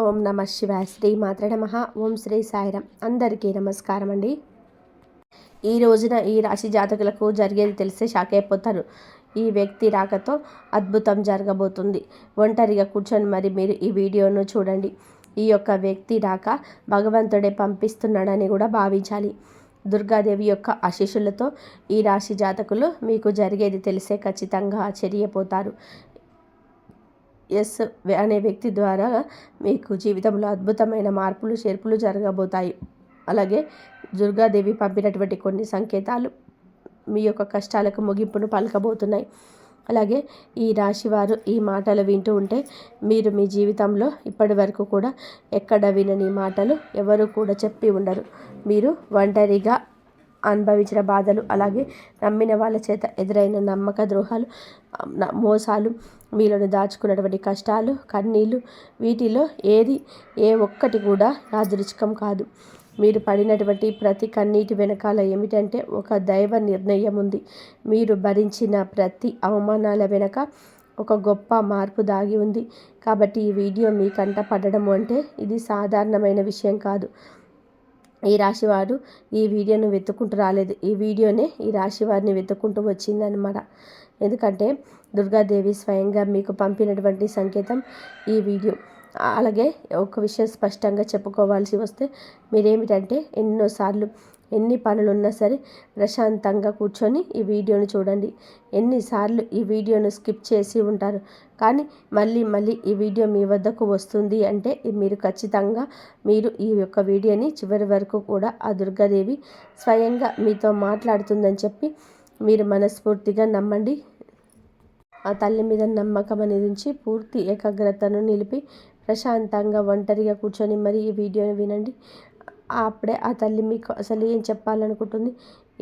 ఓం నమ శివాయ. శ్రీ మాత్రే నమః. ఓం శ్రీ సాయిరాం. అందరికీ నమస్కారం అండి. ఈ రోజున ఈ రాశి జాతకులకు జరిగేది తెలిస్తే షాక్ అయిపోతారు. ఈ వ్యక్తి రాకతో అద్భుతం జరగబోతుంది. ఒంటరిగా కూర్చొని మరి మీరు ఈ వీడియోను చూడండి. ఈ యొక్క వ్యక్తి రాక భగవంతుడే పంపిస్తున్నాడని కూడా భావించాలి. దుర్గాదేవి యొక్క ఆశీస్సులతో ఈ రాశి జాతకులు మీకు జరిగేది తెలిసే ఖచ్చితంగా ఆశ్చర్యపోతారు. ఎస్ అనే వ్యక్తి ద్వారా మీకు జీవితంలో అద్భుతమైన మార్పులు చేర్పులు జరగబోతాయి. అలాగే దుర్గాదేవి పంపినటువంటి కొన్ని సంకేతాలు మీ యొక్క కష్టాలకు ముగింపును పలకబోతున్నాయి. అలాగే ఈ రాశివారు ఈ మాటలు వింటూ ఉంటే మీరు మీ జీవితంలో ఇప్పటి వరకు కూడా ఎక్కడ వినని మాటలు ఎవరు కూడా చెప్పి ఉండరు. మీరు ఒంటరిగా అనుభవించిన బాధలు, అలాగే నమ్మిన వాళ్ళ చేత ఎదురైన నమ్మక ద్రోహాలు, మోసాలు, మీలోని దాచుకున్నటువంటి కష్టాలు, కన్నీళ్ళు, వీటిలో ఏ ఒక్కటి కూడా యాదృచ్ఛికం కాదు. మీరు పడినటువంటి ప్రతి కన్నీటి వెనకాల ఏమిటంటే ఒక దైవ నిర్ణయం ఉంది. మీరు భరించిన ప్రతి అవమానాల వెనక ఒక గొప్ప మార్పు దాగి ఉంది. కాబట్టి ఈ వీడియో మీ కంట పడడం అంటే ఇది సాధారణమైన విషయం కాదు. ఈ రాశివారు ఈ వీడియోను వెతుక్కుంటూ రాలేదు. ఈ వీడియోనే ఈ రాశివారిని వెతుక్కుంటూ వచ్చిందనమాట. ఎందుకంటే దుర్గాదేవి స్వయంగా మీకు పంపినటువంటి సంకేతం ఈ వీడియో. అలాగే ఒక విషయం స్పష్టంగా చెప్పుకోవాల్సి వస్తే మీరేమిటంటే ఎన్నోసార్లు ఎన్ని పనులున్నా సరే ప్రశాంతంగా కూర్చొని ఈ వీడియోని చూడండి. ఎన్నిసార్లు ఈ వీడియోను స్కిప్ చేసి ఉంటారు, కానీ మళ్ళీ ఈ వీడియో మీ వద్దకు వస్తుంది అంటే మీరు ఖచ్చితంగా ఈ యొక్క వీడియోని చివరి వరకు కూడా ఆ దుర్గాదేవి స్వయంగా మీతో మాట్లాడుతుందని చెప్పి మీరు మనస్ఫూర్తిగా నమ్మండి. ఆ తల్లి మీద నమ్మకం అనేది ఉంచి పూర్తి ఏకాగ్రతను నిలిపి ప్రశాంతంగా ఒంటరిగా కూర్చొని మరి ఈ వీడియోని వినండి. అప్పుడే ఆ తల్లి మీకు అసలు ఏం చెప్పాలనుకుంటుంది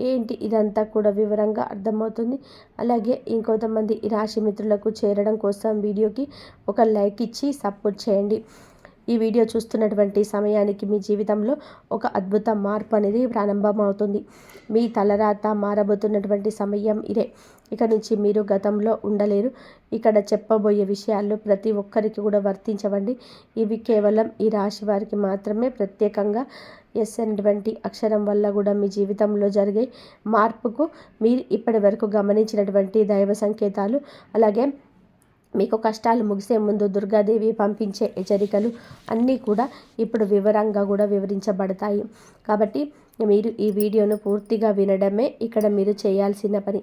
ఏంటి ఇదంతా కూడా వివరంగా అర్థమవుతుంది. అలాగే ఇంకొంతమంది ఈ రాశి మిత్రులకు చేరడం కోసం వీడియోకి ఒక లైక్ ఇచ్చి సపోర్ట్ చేయండి. ఈ వీడియో చూస్తున్నటువంటి సమయానికి మీ జీవితంలో ఒక అద్భుత మార్పు అనేది ప్రారంభమవుతుంది. మీ తలరాత మారబోతున్నటువంటి సమయం ఇదే. ఇక నుంచి మీరు గతంలో ఉండలేరు. ఇక్కడ చెప్పబోయే విషయాలు ప్రతి ఒక్కరికి కూడా వర్తించవండి. ఇవి కేవలం ఈ రాశి వారికి మాత్రమే ప్రత్యేకంగా ఎస్ అనేటువంటి అక్షరం వల్ల కూడా మీ జీవితంలో జరిగే మార్పుకు మీరు ఇప్పటి వరకు గమనించినటువంటి దైవ సంకేతాలు, అలాగే మీకు కష్టాలు ముగిసే ముందు దుర్గాదేవి పంపించే హెచ్చరికలు అన్నీ కూడా ఇప్పుడు వివరంగా కూడా వివరించబడతాయి. కాబట్టి మీరు ఈ వీడియోను పూర్తిగా వినడమే ఇక్కడ మీరు చేయాల్సిన పని.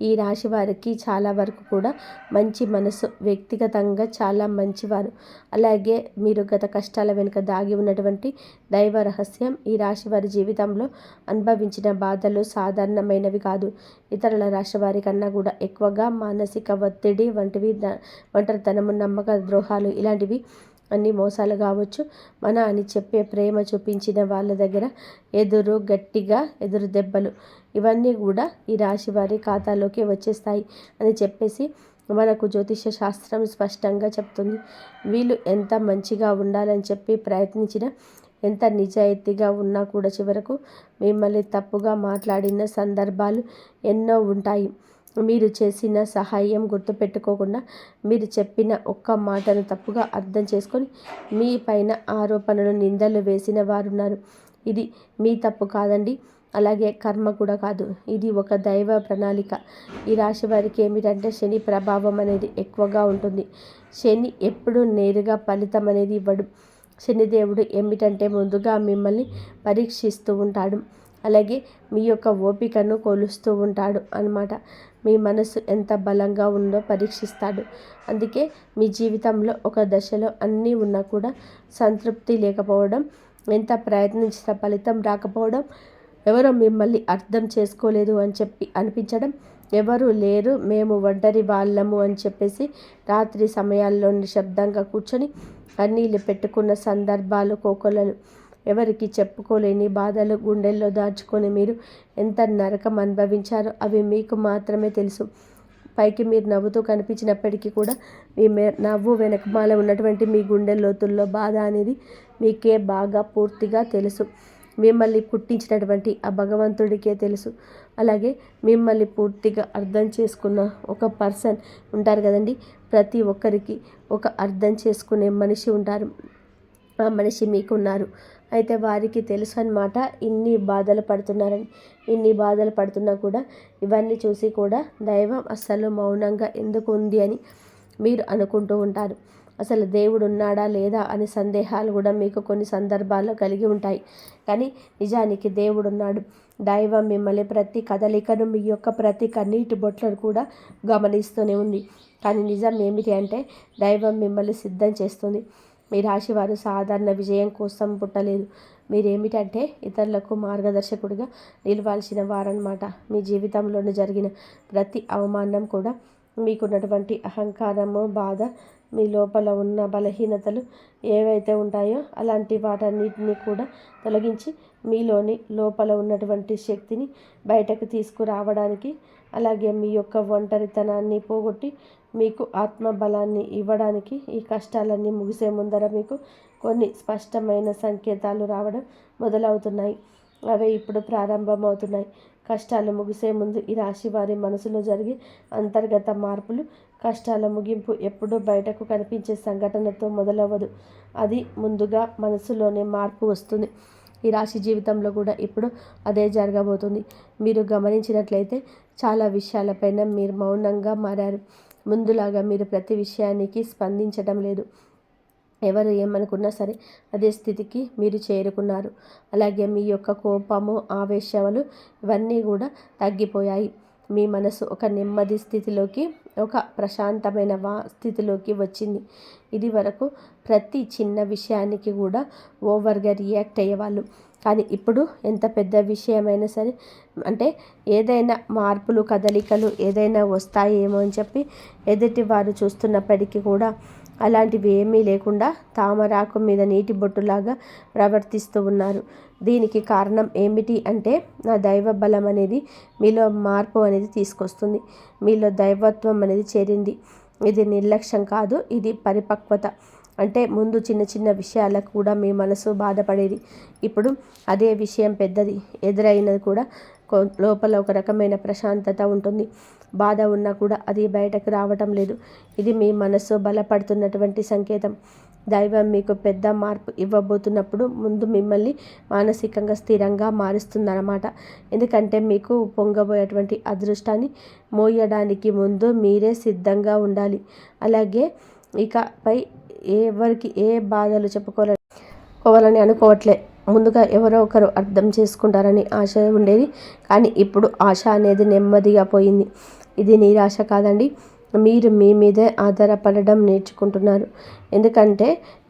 ఈ రాశి వారికి చాలా వరకు కూడా మంచి మనసు, వ్యక్తిగతంగా చాలా మంచివారు. అలాగే మీరు గత కష్టాల వెనుక దాగి ఉన్నటువంటి దైవ రహస్యం. ఈ రాశి వారి జీవితంలో అనుభవించిన బాధలు సాధారణమైనవి కాదు. ఇతరుల రాశి వారి కన్నా కూడా ఎక్కువగా మానసిక ఒత్తిడి వంటివి, ఒంటరితనము, నమ్మక ద్రోహాలు, ఇలాంటివి అన్ని మోసాలు కావచ్చు, అని చెప్పే ప్రేమ చూపించిన వాళ్ళ దగ్గర గట్టిగా ఎదురు దెబ్బలు, ఇవన్నీ కూడా ఈ రాశి వారి ఖాతాలోకి వచ్చేస్తాయి అని చెప్పేసి మనకు జ్యోతిష శాస్త్రం స్పష్టంగా చెప్తుంది. వీళ్ళు ఎంత మంచిగా ఉండాలని చెప్పి ప్రయత్నించినా, ఎంత నిజాయితీగా ఉన్నా కూడా చివరకు మిమ్మల్ని తప్పుగా మాట్లాడిన సందర్భాలు ఎన్నో ఉంటాయి. మీరు చేసిన సహాయం గుర్తుపెట్టుకోకుండా మీరు చెప్పిన ఒక్క మాటను తప్పుగా అర్థం చేసుకొని మీ పైన ఆరోపణలు, నిందలు వేసిన వారున్నారు. ఇది మీ తప్పు కాదండి, అలాగే కర్మ కూడా కాదు. ఇది ఒక దైవ ప్రణాళిక. ఈ రాశి వారికి ఏమిటంటే శని ప్రభావం అనేది ఎక్కువగా ఉంటుంది. శని ఎప్పుడు నేరుగా ఫలితం అనేది ఇవ్వడు. శనిదేవుడు ఏమిటంటే ముందుగా మిమ్మల్ని పరీక్షిస్తూ ఉంటాడు. అలాగే మీ యొక్క ఓపికను కొలుస్తూ ఉంటాడు అన్నమాట. మీ మనసు ఎంత బలంగా ఉందో పరీక్షిస్తాడు. అందుకే మీ జీవితంలో ఒక దశలో అన్నీ ఉన్నా కూడా సంతృప్తి లేకపోవడం, ఎంత ప్రయత్నించిన ఫలితం రాకపోవడం, ఎవరో మిమ్మల్ని అర్థం చేసుకోలేదు అని చెప్పి అనిపించడం, ఎవరు లేరు మేము ఒంటరి వాళ్ళము అని చెప్పేసి రాత్రి సమయాల్లో నిశ్శబ్దంగా కూర్చొని కన్నీళ్ళు పెట్టుకున్న సందర్భాలు కోకొల్లలు, ఎవరికి చెప్పుకోలేని బాధలు గుండెల్లో దాచుకొని మీరు ఎంత నరకం అనుభవించారో అవి మీకు మాత్రమే తెలుసు. పైకి మీరు నవ్వుతూ కనిపించినప్పటికీ కూడా మీ నవ్వు వెనకమాల ఉన్నటువంటి మీ గుండె లోతుల్లో బాధ అనేది మీకే బాగా పూర్తిగా తెలుసు. మిమ్మల్ని పుట్టించినటువంటి ఆ భగవంతుడికే తెలుసు. అలాగే మిమ్మల్ని పూర్తిగా అర్థం చేసుకున్న ఒక పర్సన్ ఉంటారు కదండి. ప్రతి ఒక్కరికి ఒక అర్థం చేసుకునే మనిషి ఉంటారు. ఆ మనిషి మీకున్నారు. అయితే వారికి తెలుసు అన్నమాట ఇన్ని బాధలు పడుతున్నారని. ఇన్ని బాధలు పడుతున్నా కూడా ఇవన్నీ చూసి కూడా దైవం అస్సలు మౌనంగా ఎందుకు ఉంది అని మీరు అనుకుంటూ ఉంటారు. అసలు దేవుడు ఉన్నాడా లేదా అనే సందేహాలు కూడా మీకు కొన్ని సందర్భాల్లో కలిగి ఉంటాయి. కానీ నిజానికి దేవుడు ఉన్నాడు. దైవం మిమ్మల్ని ప్రతి కదలికను, మీ యొక్క ప్రతి కన్నీటి బొట్లను కూడా గమనిస్తూనే ఉంది. కానీ నిజం ఏమిటి అంటే దైవం మిమ్మల్ని సిద్ధం చేస్తుంది. మీ రాశి వారు సాధారణ విజయం కోసం పుట్టలేదు. మీరేమిటంటే ఇతరులకు మార్గదర్శకుడిగా నిలవాల్సిన వారన్నమాట. మీ జీవితంలోనే జరిగిన ప్రతి అవమానం కూడా మీకున్నటువంటి అహంకారము, బాధ, మీ లోపల ఉన్న బలహీనతలు ఏవైతే ఉంటాయో అలాంటి వాటన్నిటిని కూడా తొలగించి మీలోని లోపల ఉన్నటువంటి శక్తిని బయటకు తీసుకురావడానికి, అలాగే మీ యొక్క ఒంటరితనాన్ని పోగొట్టి మీకు ఆత్మబలాన్ని ఇవ్వడానికి ఈ కష్టాలన్నీ ముగిసే ముందర మీకు కొన్ని స్పష్టమైన సంకేతాలు రావడం మొదలవుతున్నాయి. అవే ఇప్పుడు ప్రారంభమవుతున్నాయి. కష్టాలు ముగిసే ముందు ఈ రాశి వారి మనసులో జరిగే అంతర్గత మార్పులు, కష్టాల ముగింపు ఎప్పుడూ బయటకు కనిపించే సంఘటనతో మొదలవ్వదు. అది ముందుగా మనసులోనే మార్పు వస్తుంది. ఈ రాశి జీవితంలో కూడా ఇప్పుడు అదే జరగబోతుంది. మీరు గమనించినట్లయితే చాలా విషయాలపైన మీరు మౌనంగా మారారు. ముందులాగా మీరు ప్రతి విషయానికి స్పందించడం లేదు. ఎవరు ఏమనుకున్నా సరే అదే స్థితికి మీరు చేరుకున్నారు. అలాగే మీ యొక్క కోపము, ఆవేశాలు ఇవన్నీ కూడా తగ్గిపోయాయి. మీ మనసు ఒక నెమ్మది స్థితిలోకి, ఒక ప్రశాంతమైన స్థితిలోకి వచ్చింది. ఇది వరకు ప్రతి చిన్న విషయానికి కూడా ఓవర్గా రియాక్ట్ అయ్యేవాళ్ళు. కానీ ఇప్పుడు ఎంత పెద్ద విషయమైనా సరే, అంటే ఏదైనా మార్పులు, కదలికలు ఏదైనా వస్తాయేమో అని చెప్పి ఎదుటి వారు చూస్తున్నప్పటికీ కూడా అలాంటివి ఏమీ లేకుండా తామరాకు మీద నీటి బొట్టులాగా ప్రవర్తిస్తూ ఉన్నారు. దీనికి కారణం ఏమిటి అంటే నా దైవ బలం అనేది మీలో మార్పు అనేది తీసుకొస్తుంది. మీలో దైవత్వం అనేది చేరింది. ఇది నిర్లక్ష్యం కాదు, ఇది పరిపక్వత. అంటే ముందు చిన్న చిన్న విషయాలకు కూడా మీ మనసు బాధపడేది. ఇప్పుడు అదే విషయం పెద్దది ఎదురైనది కూడా లోపల ఒక రకమైన ప్రశాంతత ఉంటుంది. బాధ ఉన్నా కూడా అది బయటకు రావటం లేదు. ఇది మీ మనసు బలపడుతున్నటువంటి సంకేతం. దైవం మీకు పెద్ద మార్పు ఇవ్వబోతున్నప్పుడు ముందు మిమ్మల్ని మానసికంగా స్థిరంగా మారుస్తుందన్నమాట. ఎందుకంటే మీకు పొంగబోయేటువంటి అదృష్టాన్ని మోయడానికి ముందు మీరే సిద్ధంగా ఉండాలి. అలాగే ఇకపై ఎవరికి ఏ బాధలు చెప్పుకోవాలని అనుకోవట్లే. ముందుగా ఎవరో ఒకరు అర్థం చేసుకుంటారని ఆశ ఉండేది. కానీ ఇప్పుడు ఆశ అనేది నెమ్మదిగా పోయింది. ఇది నిరాశ కాదండి. మీరు మీ మీదే ఆధారపడడం నేర్చుకుంటున్నారు. ఎందుకంటే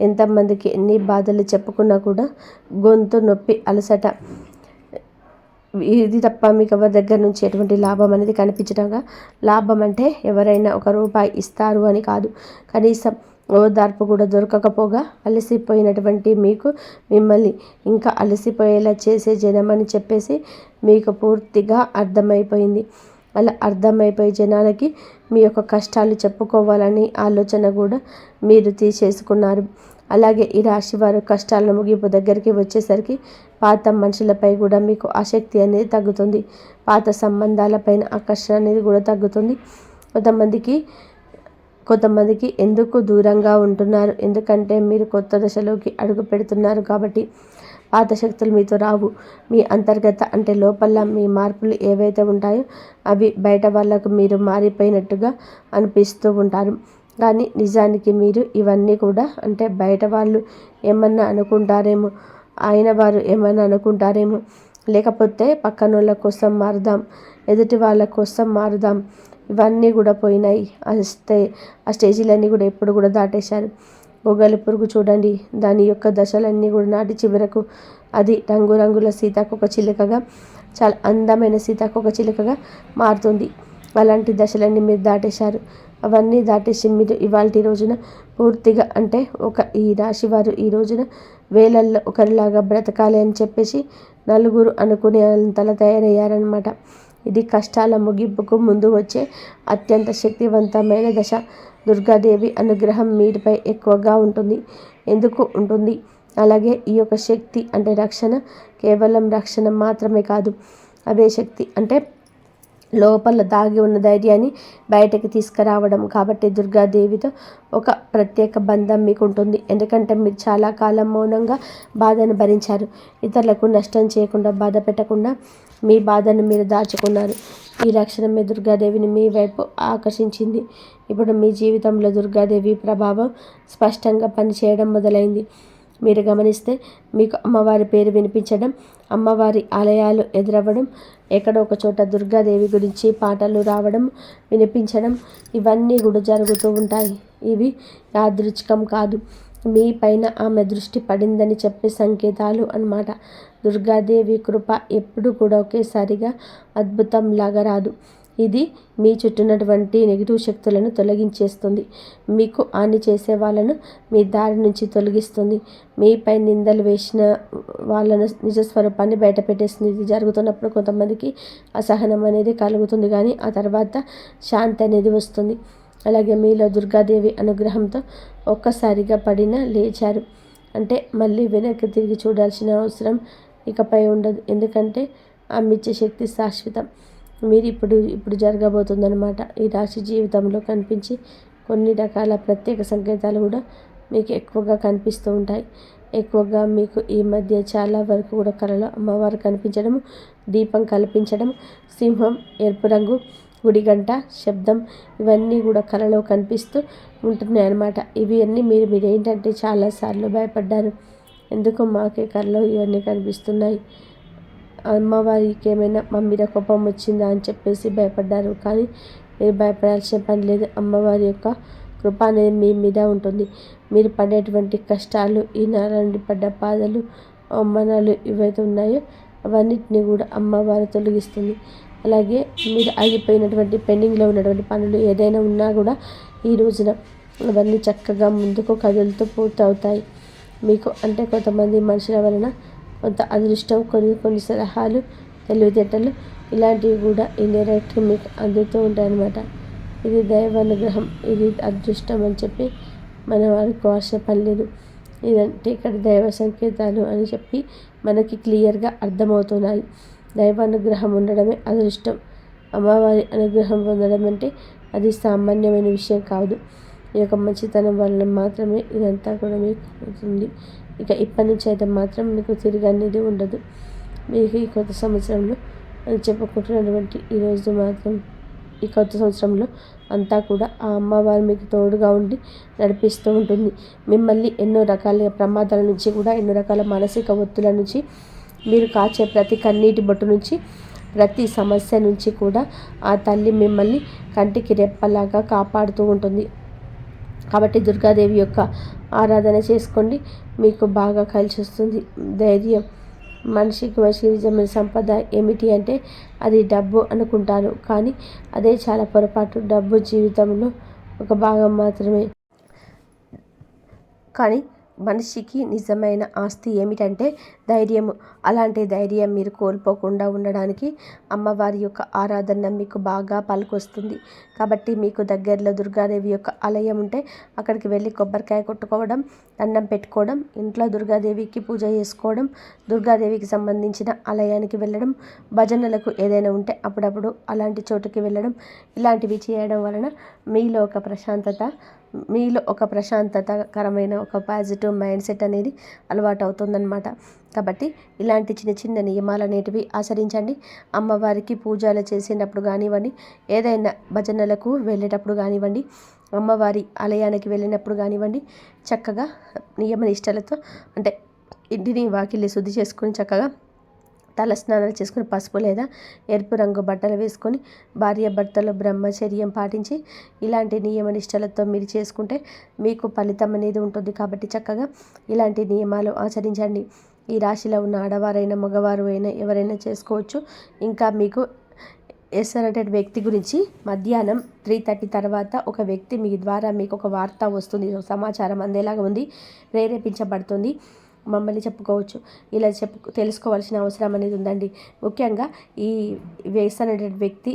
ఎంతమందికి ఎన్ని బాధలు చెప్పుకున్నా కూడా గొంతు నొప్పి, అలసట, ఇది తప్ప మీకు ఎవరి దగ్గర నుంచి ఎటువంటి లాభం అనేది కనిపించడంగా. లాభం అంటే ఎవరైనా ఒక రూపాయి ఇస్తారు అని కాదు. కనీసం ఓదార్పు కూడా దొరకకపోగా అలసిపోయినటువంటి మీకు మిమ్మల్ని ఇంకా అలసిపోయేలా చేసే జనం అని చెప్పేసి మీకు పూర్తిగా అర్థమైపోయింది. అలా అర్థమైపోయే జనాలకి మీ యొక్క కష్టాలు చెప్పుకోవాలని ఆలోచన కూడా మీరు తీసేసుకున్నారు. అలాగే ఈ రాశి వారు కష్టాలను ముగింపు దగ్గరికి వచ్చేసరికి పాత మనుషులపై కూడా మీకు ఆసక్తి అనేది తగ్గుతుంది. పాత సంబంధాలపైన ఆకర్షణ అనేది కూడా తగ్గుతుంది. కొంతమందికి ఎందుకు దూరంగా ఉంటున్నారు? ఎందుకంటే మీరు కొత్త దశలోకి అడుగు పెడుతున్నారు కాబట్టి. పాత శక్తులు మీతో రావు. మీ అంతర్గత అంటే లోపల మీ మార్పులు ఏవైతే ఉంటాయో అవి బయట వాళ్ళకు మీరు మారిపోయినట్టుగా అనిపిస్తూ ఉంటారు. కానీ నిజానికి మీరు ఇవన్నీ కూడా అంటే బయట వాళ్ళు ఏమన్నా అనుకుంటారేమో, ఆయన వారు ఏమన్నా అనుకుంటారేమో, లేకపోతే పక్కనోళ్ళ కోసం మారుదాం, ఎదుటి వాళ్ళ కోసం మారుదాం, ఇవన్నీ కూడా పోయినాయి. ఆ స్టేజీలన్నీ కూడా ఎప్పుడు కూడా దాటేశారు. గొంగళి పురుగు చూడండి, దాని యొక్క దశలన్నీ కూడా నాటి చివరకు అది రంగురంగుల సీతాకొక చిలుకగా, చాలా అందమైన సీతాకొక చిలుకగా మారుతుంది. అలాంటి దశలన్నీ మీరు దాటేశారు. అవన్నీ దాటేసి మీరు ఇవాళ రోజున పూర్తిగా అంటే ఈ రాశి వారు ఈ రోజున వేలల్లో ఒకరిలాగా బ్రతకాలి అని చెప్పేసి నలుగురు అనుకునే అంతలా తయారయ్యారనమాట. ఇది కష్టాల ముగింపుకు ముందు వచ్చే అత్యంత శక్తివంతమైన దశ. దుర్గాదేవి అనుగ్రహం మీపై ఎక్కువగా ఉంటుంది. ఎందుకు ఉంటుంది? అలాగే ఈ యొక్క శక్తి అంటే రక్షణ కేవలం రక్షణ మాత్రమే కాదు. అదే శక్తి అంటే లోపల దాగి ఉన్న ధైర్యాన్ని బయటకు తీసుకురావడం. కాబట్టి దుర్గాదేవితో ఒక ప్రత్యేక బంధం మీకు ఉంటుంది. ఎందుకంటే మీరు చాలా కాలం మౌనంగా బాధను భరించారు. ఇతరులకు నష్టం చేయకుండా, బాధ పెట్టకుండా మీ బాధను మీరు దాచుకున్నారు. ఈ లక్షణమే దుర్గాదేవిని మీ వైపు ఆకర్షించింది. ఇప్పుడు మీ జీవితంలో దుర్గాదేవి ప్రభావం స్పష్టంగా పనిచేయడం మొదలైంది. మీరు గమనిస్తే మీకు అమ్మవారి పేరు వినిపించడం, అమ్మవారి ఆలయాలు ఎదురవ్వడం, ఎక్కడో ఒక చోట దుర్గాదేవి గురించి పాటలు రావడం, వినిపించడం, ఇవన్నీ కూడా జరుగుతూ ఉంటాయి. ఇవి యాదృచ్ఛికం కాదు, మీ పైన ఆమె దృష్టి పడిందని చెప్పే సంకేతాలు అన్నమాట. దుర్గాదేవి కృప ఎప్పుడు కూడా ఒకేసారిగా అద్భుతంలాగా రాదు. ఇది మీ చుట్టూనటువంటి నెగిటివ్ శక్తులను తొలగించేస్తుంది. మీకు హాని చేసే వాళ్ళను మీ దారి నుంచి తొలగిస్తుంది. మీపై నిందలు వేసిన వాళ్ళను నిజస్వరూపాన్ని బయట పెట్టేస్తుంది. ఇది జరుగుతున్నప్పుడు కొంతమందికి అసహనం అనేది కలుగుతుంది, కానీ ఆ తర్వాత శాంతి అనేది వస్తుంది. అలాగే మీలో దుర్గాదేవి అనుగ్రహంతో ఒక్కసారిగా పడిన లేచారు అంటే మళ్ళీ వెనక్కి తిరిగి చూడాల్సిన అవసరం ఇకపై ఉండదు. ఎందుకంటే ఆమె ఇచ్చే శక్తి శాశ్వతం. మీరు ఇప్పుడు జరగబోతుందన్నమాట. ఈ రాశి జీవితంలో కనిపించి కొన్ని రకాల ప్రత్యేక సంకేతాలు కూడా మీకు ఎక్కువగా కనిపిస్తూ ఉంటాయి. ఎక్కువగా మీకు ఈ మధ్య చాలా వరకు కూడా కళలో అమ్మవారు కనిపించడం, దీపం కల్పించడం, సింహం, ఎరుపు రంగు, గుడిగంట శబ్దం, ఇవన్నీ కూడా కళలో కనిపిస్తూ ఉంటున్నాయి అన్నమాట. ఇవి అన్నీ మీరు ఏంటంటే చాలాసార్లు భయపడ్డారు. ఎందుకు మాకే కళలో ఇవన్నీ కనిపిస్తున్నాయి, అమ్మవారికి ఏమైనా మా మీద కోపం వచ్చిందా అని చెప్పేసి భయపడ్డారు. కానీ మీరు భయపడాల్సిన పని లేదు. అమ్మవారి యొక్క కృప అనేది మీ మీద ఉంటుంది. మీరు పడేటువంటి కష్టాలు, ఈ నెల నుండి పడ్డ బాధలు, అవమానాలు ఏవైతే ఉన్నాయో అవన్నిటిని కూడా అమ్మవారు తొలగిస్తుంది. అలాగే మీరు ఆగిపోయినటువంటి పెండింగ్లో ఉన్నటువంటి పనులు ఏదైనా ఉన్నా కూడా ఈ రోజున అవన్నీ చక్కగా ముందుకు కదులుతూ పూర్తవుతాయి. మీకు అంటే కొంతమంది మనుషుల వలన కొంత అదృష్టం, కొన్ని సలహాలు, తెలివితేటలు, ఇలాంటివి కూడా ఇండైరెక్ట్గా మీకు అందుతూ ఉంటాయన్నమాట. ఇది దైవానుగ్రహం, ఇది అదృష్టం అని చెప్పి మనం అనుకోవాల్సిన పని లేదు. ఇదంటే ఇక్కడ దైవ సంకేతాలు అని చెప్పి మనకి క్లియర్గా అర్థమవుతున్నాయి. దైవానుగ్రహం ఉండడమే అదృష్టం. అమ్మవారి అనుగ్రహం పొందడం అంటే అది సామాన్యమైన విషయం కాదు. ఈ యొక్క మంచితనం వలన మాత్రమే ఇదంతా కూడా మీకు అవుతుంది. ఇక ఇప్పటి నుంచి అయితే మాత్రం మీకు తిరిగి అనేది ఉండదు. మీకు ఈ కొత్త సంవత్సరంలో అని చెప్పుకుంటున్నటువంటి ఈరోజు మాత్రం ఈ కొత్త సంవత్సరంలో అంతా కూడా ఆ అమ్మవారు మీకు తోడుగా ఉండి నడిపిస్తూ ఉంటుంది. మిమ్మల్ని ఎన్నో రకాల ప్రమాదాల నుంచి కూడా, ఎన్నో రకాల మానసిక ఒత్తుల నుంచి, మీరు కాచే ప్రతి కన్నీటి బొట్టు నుంచి, ప్రతి సమస్య నుంచి కూడా ఆ తల్లి మిమ్మల్ని కంటికి రెప్పలాగా కాపాడుతూ ఉంటుంది. కాబట్టి దుర్గాదేవి యొక్క ఆరాధన చేసుకోండి, మీకు బాగా కలిసి వస్తుంది. ధైర్యం, మనిషికి నిజమైన సంపద ఏమిటి అంటే అది డబ్బు అనుకుంటారు, కానీ అదే చాలా పొరపాటు. డబ్బు జీవితంలో ఒక భాగం మాత్రమే. కానీ మనిషికి నిజమైన ఆస్తి ఏమిటంటే ధైర్యము. అలాంటి ధైర్యం మీరు కోల్పోకుండా ఉండడానికి అమ్మవారి యొక్క ఆరాధన మీకు బాగా పనికొస్తుంది. కాబట్టి మీకు దగ్గరలో దుర్గాదేవి యొక్క ఆలయం ఉంటే అక్కడికి వెళ్ళి కొబ్బరికాయ కొట్టుకోవడం, దండం పెట్టుకోవడం, ఇంట్లో దుర్గాదేవికి పూజ చేసుకోవడం, దుర్గాదేవికి సంబంధించిన ఆలయానికి వెళ్ళడం, భజనలకు ఏదైనా ఉంటే అప్పుడప్పుడు అలాంటి చోటుకి వెళ్ళడం, ఇలాంటివి చేయడం వలన మీలో ఒక ప్రశాంతతకరమైన ఒక పాజిటివ్ మైండ్ సెట్ అనేది అలవాటు అవుతుందన్నమాట. కాబట్టి ఇలాంటి చిన్న చిన్న నియమాలు అనేటివి ఆచరించండి. అమ్మవారికి పూజలు చేసేటప్పుడు కానివ్వండి, ఏదైనా భజనలకు వెళ్ళేటప్పుడు కానివ్వండి, అమ్మవారి ఆలయానికి వెళ్ళినప్పుడు కానివ్వండి, చక్కగా నియమ నిష్టలతో అంటే ఇంటిని వాకిలి శుద్ధి చేసుకొని చక్కగా తల స్నానాలు చేసుకుని పసుపు లేదా ఎరుపు రంగు బట్టలు వేసుకొని భార్యాభర్తలు బ్రహ్మచర్యం పాటించి ఇలాంటి నియమ నిష్టలతో మీరు చేసుకుంటే మీకు ఫలితం అనేది ఉంటుంది. కాబట్టి చక్కగా ఇలాంటి నియమాలు ఆచరించండి. ఈ రాశిలో ఉన్న ఆడవారైనా మగవారు అయినా ఎవరైనా చేసుకోవచ్చు. ఇంకా మీకు ఎస్సరటెడ్ వ్యక్తి గురించి మధ్యాహ్నం 3:30 తర్వాత ఒక వ్యక్తి మీ ద్వారా మీకు ఒక వార్త వస్తుంది, సమాచారం అందేలాగా ఉంది, ప్రేరేపించబడుతుంది, మమ్మల్ని చెప్పుకోవచ్చు. ఇలా తెలుసుకోవాల్సిన అవసరం అనేది ఉందండి. ముఖ్యంగా ఈ వేసనటువంటి వ్యక్తి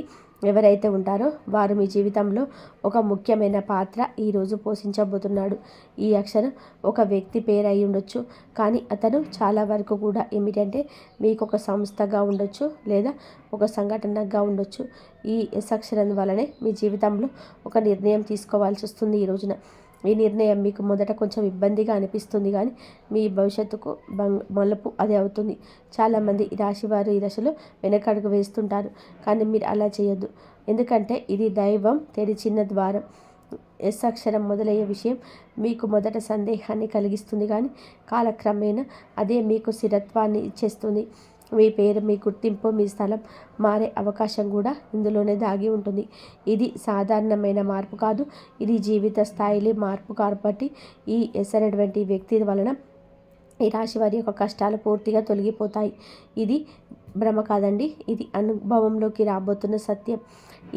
ఎవరైతే ఉంటారో వారు మీ జీవితంలో ఒక ముఖ్యమైన పాత్ర ఈరోజు పోషించబోతున్నాడు. ఈ అక్షరం ఒక వ్యక్తి పేరు అయి ఉండొచ్చు, కానీ అతను చాలా వరకు కూడా ఏమిటంటే మీకు ఒక సంస్థగా ఉండొచ్చు లేదా ఒక సంఘటనగా ఉండొచ్చు. ఈ ఎస్ అక్షరం వలనే మీ జీవితంలో ఒక నిర్ణయం తీసుకోవాల్సి వస్తుంది ఈ రోజున. ఈ నిర్ణయం మీకు మొదట కొంచెం ఇబ్బందిగా అనిపిస్తుంది, కానీ మీ భవిష్యత్తుకు మలుపు అదే అవుతుంది. చాలామంది ఈ రాశివారు ఈ దశలో వెనకడుగు వేస్తుంటారు, కానీ మీరు అలా చేయొద్దు. ఎందుకంటే ఇది దైవం తెరిచిన ద్వారం. ఎస్ అక్షరం మొదలయ్యే విషయం మీకు మొదట సందేహాన్ని కలిగిస్తుంది, కానీ కాలక్రమేణా అదే మీకు స్థిరత్వాన్ని ఇచ్చేస్తుంది. మీ పేరు, మీ గుర్తింపు, మీ స్థలం మారే అవకాశం కూడా ఇందులోనే దాగి ఉంటుంది. ఇది సాధారణమైన మార్పు కాదు, ఇది జీవిత స్థాయిలో మార్పు. కాబట్టి ఈ ఎస్ అనేటువంటి వ్యక్తి వలన ఈ రాశి వారి యొక్క కష్టాలు పూర్తిగా తొలగిపోతాయి. ఇది భ్రమ కాదండి, ఇది అనుభవంలోకి రాబోతున్న సత్యం.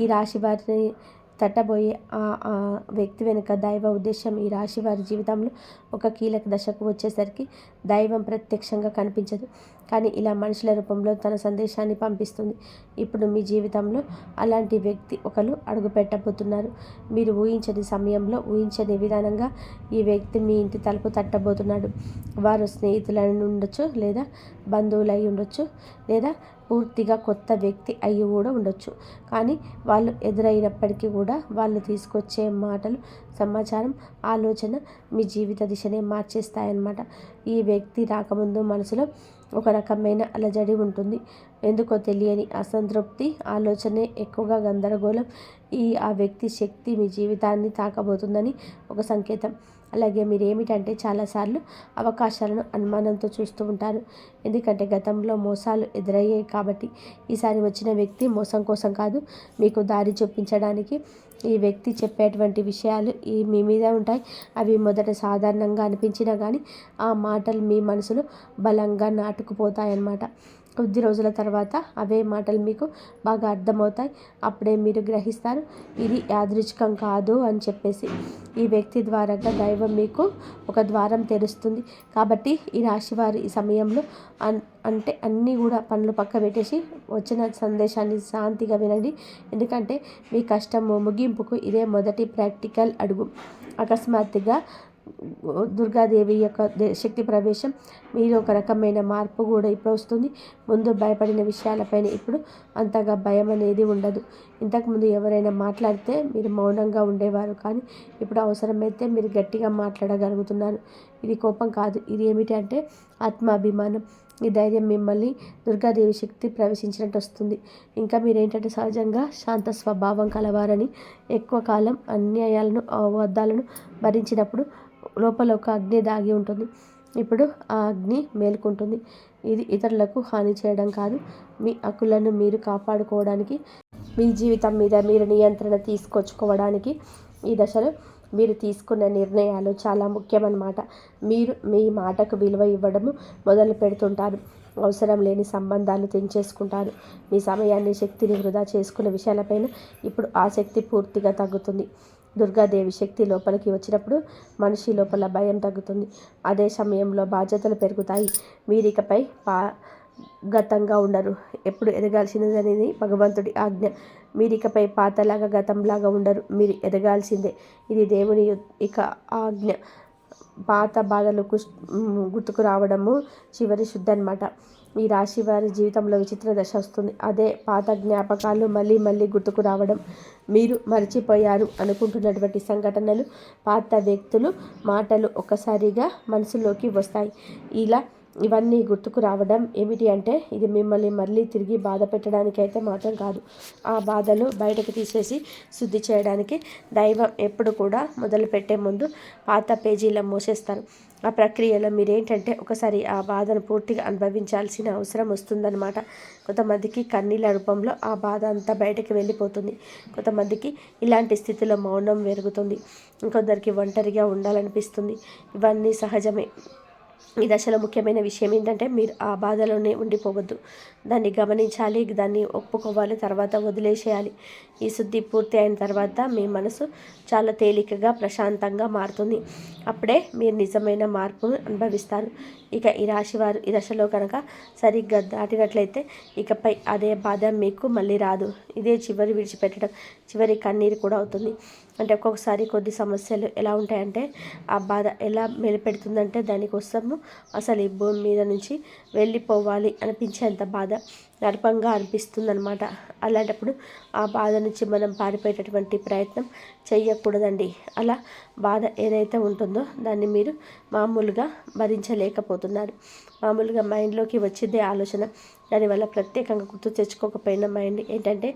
ఈ రాశి వారిని తట్టబోయే ఆ వ్యక్తి వెనుక దైవ ఉద్దేశం. ఈ రాశి వారి జీవితంలో ఒక కీలక దశకు వచ్చేసరికి దైవం ప్రత్యక్షంగా కనిపించదు, కానీ ఇలా మనుషుల రూపంలో తన సందేశాన్ని పంపిస్తుంది. ఇప్పుడు మీ జీవితంలో అలాంటి వ్యక్తి ఒకరు అడుగు పెట్టబోతున్నారు. మీరు ఊహించని సమయంలో, ఊహించని విధానంగా ఈ వ్యక్తి మీ ఇంటి తలుపు తట్టబోతున్నాడు. వారు స్నేహితులై ఉండొచ్చు, లేదా బంధువులై ఉండొచ్చు, లేదా పూర్తిగా కొత్త వ్యక్తి అయి కూడా ఉండొచ్చు. కానీ వాళ్ళు ఎదురైనప్పటికీ కూడా వాళ్ళు తీసుకొచ్చే మాటలు, సమాచారం, ఆలోచన మీ జీవిత దిశనే మార్చేస్తాయన్నమాట. ఈ వ్యక్తి రాకముందు మనసులో ఒక రకమైన అలజడి ఉంటుంది. ఎందుకో తెలియని అసంతృప్తి, ఆలోచనే ఎక్కువగా గందరగోళం. ఆ వ్యక్తి శక్తి మీ జీవితాన్ని తాకబోతుందని ఒక సంకేతం. అలాగే మీరు ఏమిటంటే చాలాసార్లు అవకాశాలను అనుమానంతో చూస్తూ ఉంటారు. ఎందుకంటే గతంలో మోసాలు ఎదురయ్యాయి కాబట్టి. ఈసారి వచ్చిన వ్యక్తి మోసం కోసం కాదు, మీకు దారి చూపించడానికి. ఈ వ్యక్తి చెప్పేటువంటి విషయాలు మీ మీద ఉంటాయి. అవి మొదట సాధారణంగా అనిపించినా కానీ ఆ మాటలు మీ మనసులో బలంగా నాటుకుపోతాయన్నమాట. కొద్ది రోజుల తర్వాత అవే మాటలు మీకు బాగా అర్థమవుతాయి. అప్పుడే మీరు గ్రహిస్తారు ఇది యాదృచ్ఛికం కాదు అని చెప్పేసి. ఈ వ్యక్తి ద్వారాగా దైవం మీకు ఒక ద్వారం తెరుస్తుంది. కాబట్టి ఈ రాశివారు ఈ సమయంలో అంటే అన్నీ కూడా పనులు పక్క పెట్టేసి వచ్చిన సందేశాన్ని శాంతిగా వినండి. ఎందుకంటే మీ కష్టం ముగింపుకు ఇదే మొదటి ప్రాక్టికల్ అడుగు. అకస్మాత్తుగా దుర్గాదేవి యొక్క శక్తి ప్రవేశం మీలో ఒక రకమైన మార్పు కూడా ఇప్పుడు వస్తుంది. ముందు భయపడిన విషయాలపైన ఇప్పుడు అంతగా భయం అనేది ఉండదు. ఇంతకుముందు ఎవరైనా మాట్లాడితే మీరు మౌనంగా ఉండేవారు, కానీ ఇప్పుడు అవసరమైతే మీరు గట్టిగా మాట్లాడగలుగుతున్నారు. ఇది కోపం కాదు, ఇది ఏమిటి అంటే ఆత్మాభిమానం. ఈ ధైర్యం మిమ్మల్ని దుర్గాదేవి శక్తి ప్రవేశించినట్టు వస్తుంది. ఇంకా మీరేంటంటే సహజంగా శాంత స్వభావం కలవారని. ఎక్కువ కాలం అన్యాయాలను, అబద్ధాలను భరించినప్పుడు లోపల ఒక అగ్ని దాగి ఉంటుంది. ఇప్పుడు ఆ అగ్ని మేలుకుంటుంది. ఇది ఇతరులకు హాని చేయడం కాదు, మీ హక్కులను మీరు కాపాడుకోవడానికి, మీ జీవితం మీద మీరు నియంత్రణ తీసుకొచ్చుకోవడానికి. ఈ దశలో మీరు తీసుకున్న నిర్ణయాలు చాలా ముఖ్యమన్నమాట. మీరు మీ మాటకు విలువ ఇవ్వడము మొదలు పెడుతుంటారు. అవసరం లేని సంబంధాలు తెంచేసుకుంటారు. మీ సమయాన్ని, శక్తిని వృధా చేసుకునే విషయాలపైన ఇప్పుడు ఆసక్తి పూర్తిగా తగ్గుతుంది. దుర్గాదేవి శక్తి లోపలికి వచ్చినప్పుడు మనిషి లోపల భయం తగ్గుతుంది. అదే సమయంలో బాధ్యతలు పెరుగుతాయి. మీరికపై గతంగా ఉండరు. ఎప్పుడు ఎదగాల్సినదనేది భగవంతుడి ఆజ్ఞ. మీరికపై పాతలాగా, గతంలాగా ఉండరు. మీరు ఎదగాల్సిందే. ఇది దేవుని ఇక ఆజ్ఞ. పాత బాధలు గుర్తుకు రావడము చివరి శుద్ధి అన్నమాట. ఈ రాశి వారి జీవితంలో విచిత్ర దశ వస్తుంది. అదే పాత జ్ఞాపకాలు మళ్ళీ మళ్ళీ గుర్తుకు రావడం. మీరు మర్చిపోయారు అనుకుంటున్నటువంటి సంఘటనలు, పాత వ్యక్తులు, మాటలు ఒక్కసారిగా మనసులోకి వస్తాయి. ఇవన్నీ గుర్తుకు రావడం ఏమిటి అంటే ఇది మిమ్మల్ని మళ్ళీ తిరిగి బాధ పెట్టడానికి అయితే మాత్రం కాదు. ఆ బాధలు బయటకు తీసేసి శుద్ధి చేయడానికి. దైవం ఎప్పుడు కూడా మొదలుపెట్టే ముందు పాత పేజీల మోసేస్తారు. ఆ ప్రక్రియలో మీరేంటంటే ఒకసారి ఆ బాధను పూర్తిగా అనుభవించాల్సిన అవసరం వస్తుందన్నమాట. కొంతమందికి కన్నీళ్ళ రూపంలో ఆ బాధ అంతా బయటకు వెళ్ళిపోతుంది. కొంతమందికి ఇలాంటి స్థితిలో మౌనం పెరుగుతుంది. ఇంకొందరికి ఒంటరిగా ఉండాలనిపిస్తుంది. ఇవన్నీ సహజమే. ఈ దశలో ముఖ్యమైన విషయం ఏంటంటే మీరు ఆ బాధలోనే ఉండిపోవద్దు. దాన్ని గమనించాలి, దాన్ని ఒప్పుకోవాలి, తర్వాత వదిలేసేయాలి. ఈ శుద్ధి పూర్తి అయిన తర్వాత మీ మనసు చాలా తేలికగా ప్రశాంతంగా మారుతుంది. అప్పుడే మీరు నిజమైన మార్పును అనుభవిస్తారు. ఇక ఈ రాశివారు ఈ దశలో కనుక సరిగ్గా దాటినట్లయితే ఇకపై అదే బాధ మీకు మళ్ళీ రాదు. ఇదే చివరి విడిచిపెట్టడం, చివరి కన్నీరు కూడా అవుతుంది. అంటే ఒక్కొక్కసారి కొద్ది సమస్యలు ఎలా ఉంటాయంటే ఆ బాధ ఎలా మెలిపెడుతుందంటే దానికోసము అసలు ఈ భూమి మీద నుంచి వెళ్ళిపోవాలి అనిపించేంత బాధ నరకంగా అనిపిస్తుందన్నమాట. అలాంటప్పుడు ఆ బాధ నుంచి మనం పారిపోయేటటువంటి ప్రయత్నం చెయ్యకూడదండి. అలా బాధ ఏదైతే ఉంటుందో దాన్ని మీరు మామూలుగా భరించలేకపోతున్నారు. మామూలుగా మైండ్లోకి వచ్చిందే ఆలోచన. దానివల్ల ప్రత్యేకంగా గుర్తు తెచ్చుకోకపోయిన మైండ్ ఏంటంటే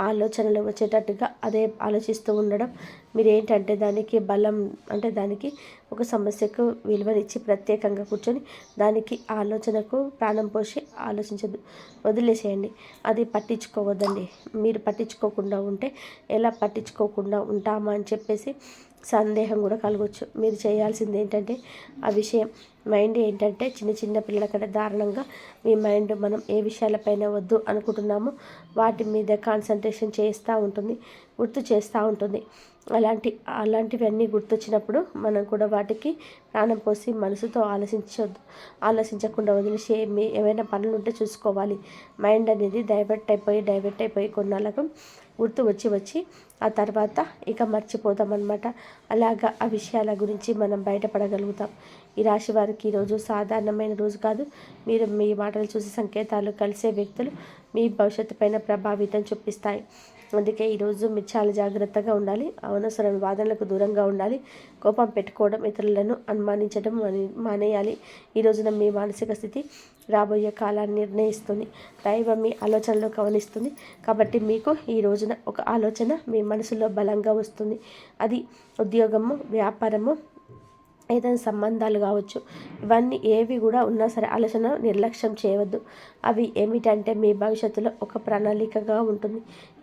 ఆలోచనలు వచ్చేటట్టుగా అదే ఆలోచిస్తూ ఉండడం. మీరు ఏంటంటే దానికి బలం అంటే దానికి ఒక సమస్యకు విలువనిచ్చి ప్రత్యేకంగా కూర్చొని దానికి ఆలోచనకు ప్రాణం పోసి ఆలోచించదు, వదిలేసేయండి. అది పట్టించుకోవద్దండి. మీరు పట్టించుకోకుండా ఉంటే ఎలా పట్టించుకోకుండా ఉంటామా అని చెప్పేసి సందేహం కూడా కలగవచ్చు. మీరు చేయాల్సింది ఏంటంటే ఆ విషయం మైండ్ ఏంటంటే చిన్న చిన్న పిల్లల కంటే దారుణంగా మీ మైండ్ మనం ఏ విషయాలపైన వద్దు అనుకుంటున్నామో వాటి మీద కాన్సన్ట్రేషన్ చేస్తూ ఉంటుంది, గుర్తు చేస్తూ ఉంటుంది. అలాంటివన్నీ గుర్తొచ్చినప్పుడు మనం కూడా వాటికి ప్రాణం పోసి మనసుతో ఆలోచించకుండా వదిలేసి ఏమైనా పనులు ఉంటే చూసుకోవాలి. మైండ్ అనేది డైవర్ట్ అయిపోయి కొన్నాళ్ళకు గుర్తు వచ్చి ఆ తర్వాత ఇక మర్చిపోతామన్నమాట. అలాగా ఆ విషయాల గురించి మనం బయటపడగలుగుతాం. ఈ రాశి వారికి ఈరోజు సాధారణమైన రోజు కాదు. మీరు మీ మాటలు చూసి సంకేతాలు కలిసే వ్యక్తులు మీ భవిష్యత్తు పైన ప్రభావితం చూపిస్తాయి. అందుకే ఈరోజు మీరు చాలా జాగ్రత్తగా ఉండాలి. అనవసర వాదనలకు దూరంగా ఉండాలి. కోపం పెట్టుకోవడం, ఇతరులను అనుమానించడం మానేయాలి. ఈ రోజున మీ మానసిక స్థితి రాబోయే కాలాన్ని నిర్ణయిస్తుంది. దైవం మీ ఆలోచనలో గమనిస్తుంది. కాబట్టి మీకు ఈ రోజున ఒక ఆలోచన మీ మనసులో బలంగా వస్తుంది. అది ఉద్యోగము, వ్యాపారము, ఏదైనా సంబంధాలు కావచ్చు. ఇవన్నీ ఏవి కూడా ఉన్నా సరే ఆలోచన నిర్లక్ష్యం చేయవద్దు. అవి ఏమిటంటే మీ భవిష్యత్తులో ఒక ప్రణాళికగా ఉంటుంది.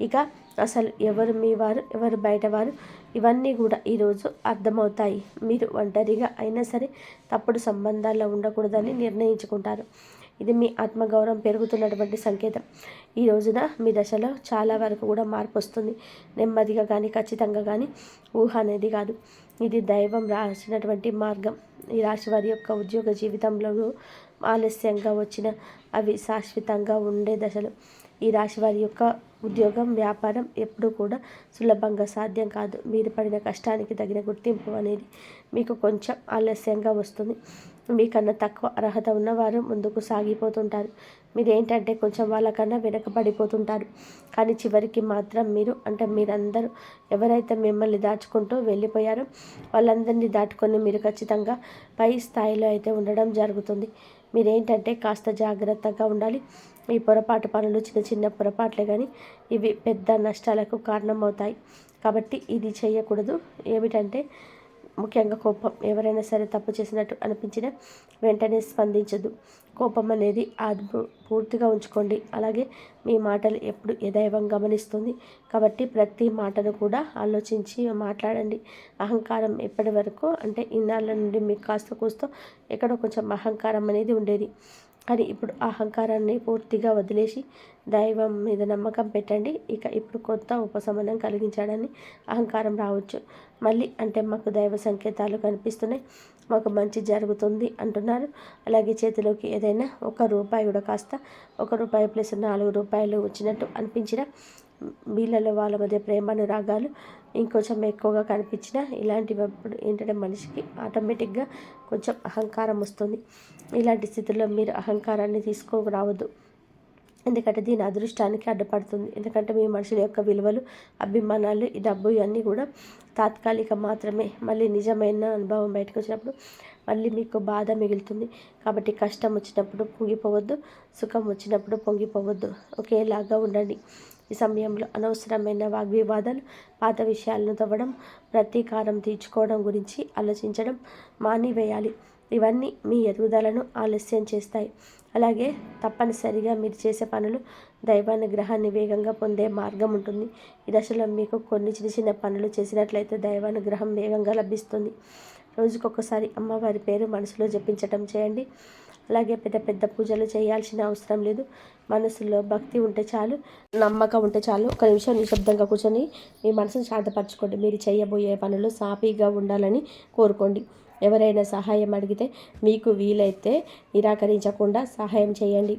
ఇక అసలు ఎవరు మీ వారు, ఎవరు బయటవారు, ఇవన్నీ కూడా ఈరోజు అర్థమవుతాయి. మీరు ఒంటరిగా అయినా సరే తప్పుడు సంబంధాల్లో ఉండకూడదని నిర్ణయించుకుంటారు. ఇది మీ ఆత్మగౌరవం పెరుగుతున్నటువంటి సంకేతం. ఈ రోజున మీ దశలో చాలా వరకు కూడా మార్పు వస్తుంది. నెమ్మదిగా కానీ ఖచ్చితంగా కానీ ఊహ అనేది కాదు. ఇది దైవం రాసినటువంటి మార్గం. ఈ రాశి వారి యొక్క ఉద్యోగ జీవితంలో ఆలస్యంగా వచ్చిన అవి శాశ్వతంగా ఉండే దశలు. ఈ రాశి వారి యొక్క ఉద్యోగం, వ్యాపారం ఎప్పుడూ కూడా సులభంగా సాధ్యం కాదు. మీరు పడిన కష్టానికి తగిన గుర్తింపు అనేది మీకు కొంచెం ఆలస్యంగా వస్తుంది. మీకన్నా తక్కువ అర్హత ఉన్నవారు ముందుకు సాగిపోతుంటారు. మీరేంటంటే కొంచెం వాళ్ళకన్నా వెనకబడిపోతుంటారు. కానీ చివరికి మాత్రం మీరందరూ ఎవరైతే మిమ్మల్ని దాచుకుంటూ వెళ్ళిపోయారో వాళ్ళందరినీ దాటుకొని మీరు ఖచ్చితంగా పై స్థాయిలో అయితే ఉండడం జరుగుతుంది. మీరేంటంటే కాస్త జాగ్రత్తగా ఉండాలి. ఈ పొరపాటు పనులు చిన్న చిన్న పొరపాట్లే కానీ ఇవి పెద్ద నష్టాలకు కారణమవుతాయి. కాబట్టి ఇది చేయకూడదు. ఏమిటంటే ముఖ్యంగా కోపం. ఎవరైనా సరే తప్పు చేసినట్టు అనిపించినా వెంటనే స్పందించదు. కోపం అనేది అదుపు పూర్తిగా ఉంచుకోండి. అలాగే మీ మాటలు ఎప్పుడు దైవం గమనిస్తుంది. కాబట్టి ప్రతి మాటను కూడా ఆలోచించి మాట్లాడండి. అహంకారం ఎప్పటి వరకు అంటే ఇన్నాళ్ళ నుండి మీకు కాస్త కూస్తో ఎక్కడో కొంచెం అహంకారం అనేది ఉండేది. కానీ ఇప్పుడు అహంకారాన్ని పూర్తిగా వదిలేసి దైవం మీద నమ్మకం పెట్టండి. ఇక ఇప్పుడు కొత్త ఉపశమనం కలిగించాడని అహంకారం రావచ్చు. మళ్ళీ అంటే మాకు దైవ సంకేతాలు కనిపిస్తున్నాయి, మాకు మంచి జరుగుతుంది అంటున్నారు. అలాగే చేతిలోకి ఏదైనా ₹1 కూడా కాస్త ₹1 ప్లస్ ₹4 వచ్చినట్టు అనిపించిన వీళ్ళలో వాళ్ళ మధ్య ప్రేమానురాగాలు ఇంకొంచెం ఎక్కువగా కనిపించిన ఇలాంటివప్పుడు ఏంటంటే మనిషికి ఆటోమేటిక్గా కొంచెం అహంకారం వస్తుంది. ఇలాంటి స్థితిలో మీరు అహంకారాన్ని తీసుకురావద్దు. ఎందుకంటే దీని అదృష్టానికి అడ్డుపడుతుంది. ఎందుకంటే మీ మనుషుల యొక్క విలువలు, అభిమానాలు, ఈ డబ్బు ఇవన్నీ కూడా తాత్కాలిక మాత్రమే. మళ్ళీ నిజమైన అనుభవం బయటకు వచ్చినప్పుడు మళ్ళీ మీకు బాధ మిగులుతుంది. కాబట్టి కష్టం వచ్చినప్పుడు పొంగిపోవద్దు, సుఖం వచ్చినప్పుడు పొంగిపోవద్దు. ఒకేలాగా ఉండండి. ఈ సమయంలో అనవసరమైన వాగ్వివాదాలు, పాత విషయాలను తవ్వడం, ప్రతీకారం తీర్చుకోవడం గురించి ఆలోచించడం మానివేయాలి. ఇవన్నీ మీ ఎదుగుదలను ఆలస్యం చేస్తాయి. అలాగే తప్పనిసరిగా మీరు చేసే పనులు దైవానుగ్రహాన్ని వేగంగా పొందే మార్గం ఉంటుంది. ఈ దశలో మీకు కొన్ని చిన్న చిన్న పనులు చేసినట్లయితే దైవానుగ్రహం వేగంగా లభిస్తుంది. రోజుకొకసారి అమ్మవారి పేరు మనసులో జపించటం చేయండి. అలాగే పెద్ద పెద్ద పూజలు చేయాల్సిన అవసరం లేదు. మనసులో భక్తి ఉంటే చాలు, నమ్మకం ఉంటే చాలు. ఒక నిమిషం నిశ్శబ్దంగా కూర్చొని మీ మనసును శాంతపరచుకోండి. మీరు చేయబోయే పనులు సాఫీగా ఉండాలని కోరుకోండి. ఎవరైనా సహాయం అడిగితే మీకు వీలైతే నిరాకరించకుండా సహాయం చేయండి.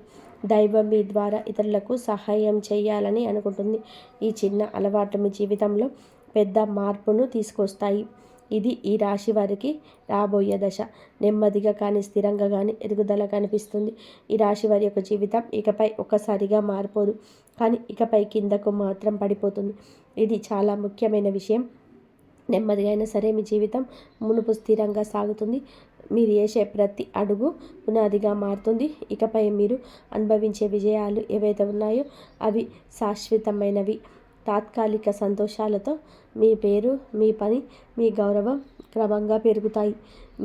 దైవం మీ ద్వారా ఇతరులకు సహాయం చేయాలని అనుకుంటుంది. ఈ చిన్న అలవాటు మీ జీవితంలో పెద్ద మార్పును తీసుకొస్తాయి. ఇది ఈ రాశి వారికి రాబోయే దశ. నెమ్మదిగా కానీ స్థిరంగా కానీ ఎదుగుదల కనిపిస్తుంది. ఈ రాశి వారి యొక్క జీవితం ఇకపై ఒక్కసారిగా మారిపోదు, కానీ ఇకపై కిందకు మాత్రం పడిపోతుంది. ఇది చాలా ముఖ్యమైన విషయం. నెమ్మదిగా అయినా సరే మీ జీవితం మునుపు స్థిరంగా సాగుతుంది. మీరు వేసే ప్రతి అడుగు పునాదిగా మారుతుంది. ఇకపై మీరు అనుభవించే విజయాలు ఏవైతే ఉన్నాయో అవి శాశ్వతమైనవి. తాత్కాలిక సంతోషాలతో మీ పేరు, మీ పని, మీ గౌరవం క్రమంగా పెరుగుతాయి.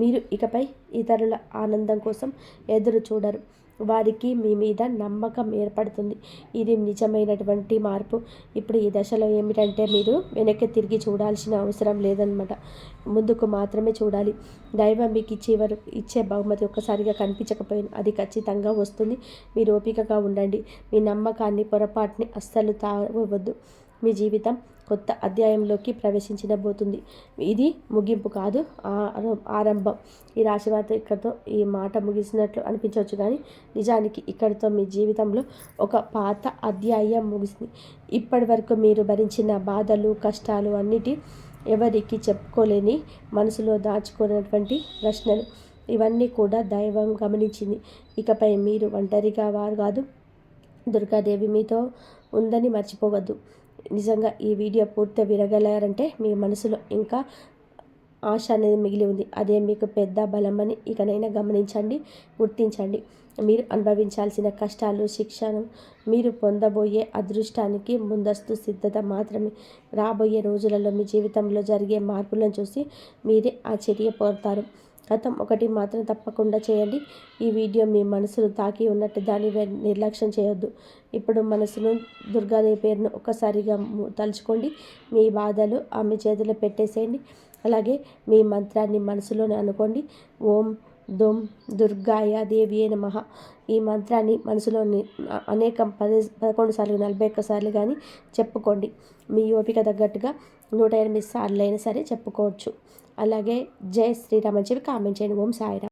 మీరు ఇకపై ఇతరుల ఆనందం కోసం ఎదురు చూడరు. వారికి మీ మీద నమ్మకం ఏర్పడుతుంది. ఇది నిజమైనటువంటి మార్పు. ఇప్పుడు ఈ దశలో ఏమిటంటే మీరు వెనక్కి తిరిగి చూడాల్సిన అవసరం లేదనమాట. ముందుకు మాత్రమే చూడాలి. దైవం మీకు ఇచ్చే బహుమతి ఒక్కసారిగా కనిపించకపోయినా అది ఖచ్చితంగా వస్తుంది. మీరు ఓపికగా ఉండండి. మీ నమ్మకాన్ని, పొరపాటుని అస్సలు తావవద్దు. మీ జీవితం కొత్త అధ్యాయంలోకి ప్రవేశించబోతుంది. ఇది ముగింపు కాదు, ఆరంభం. ఈ రాశివారితో ఇక్కడితో ఈ మాట ముగిసినట్లు అనిపించవచ్చు, కానీ నిజానికి ఇక్కడితో మీ జీవితంలో ఒక పాత అధ్యాయం ముగిసింది. ఇప్పటి వరకు మీరు భరించిన బాధలు, కష్టాలు అన్నిటి, ఎవరికి చెప్పుకోలేని, మనసులో దాచుకున్నటువంటి ప్రశ్నలు, ఇవన్నీ కూడా దైవం గమనించింది. ఇకపై మీరు ఒంటరిగా వారు కాదు. దుర్గాదేవి మీతో ఉందని మర్చిపోవద్దు. నిజంగా ఈ వీడియో పూర్తిగా వినగలారంటే మీ మనసులో ఇంకా ఆశ అనేది మిగిలి ఉంది. అదే మీకు పెద్ద బలమని ఇకనైనా గమనించండి, గుర్తించండి. మీరు అనుభవించాల్సిన కష్టాలు, శిక్షను మీరు పొందబోయే అదృష్టానికి ముందస్తు సిద్ధత మాత్రమే. రాబోయే రోజులలో మీ జీవితంలో జరిగే మార్పులను చూసి మీరే ఆశ్చర్యపోతారు. గతం ఒకటి మాత్రం తప్పకుండా చేయండి. ఈ వీడియో మీ మనసును తాకి ఉన్నట్టు దాన్ని నిర్లక్ష్యం చేయొద్దు. ఇప్పుడు మనసును, దుర్గాదేవి పేరును ఒక్కసారిగా తలుచుకోండి. మీ బాధలు ఆమె చేతిలో పెట్టేసేయండి. అలాగే మీ మంత్రాన్ని మనసులోనే అనుకోండి. ఓం దుం దుర్గాయ దేవియే నమః. ఈ మంత్రాన్ని మనసులోని 11 సార్లు, 41 సార్లు కానీ చెప్పుకోండి. మీ ఓపిక తగ్గట్టుగా 108 సార్లు అయినా సరే చెప్పుకోవచ్చు. అలాగే జై శ్రీరామ్ అని చెప్పి కామెంట్ చేయండి. ఓం సాయిరామ్.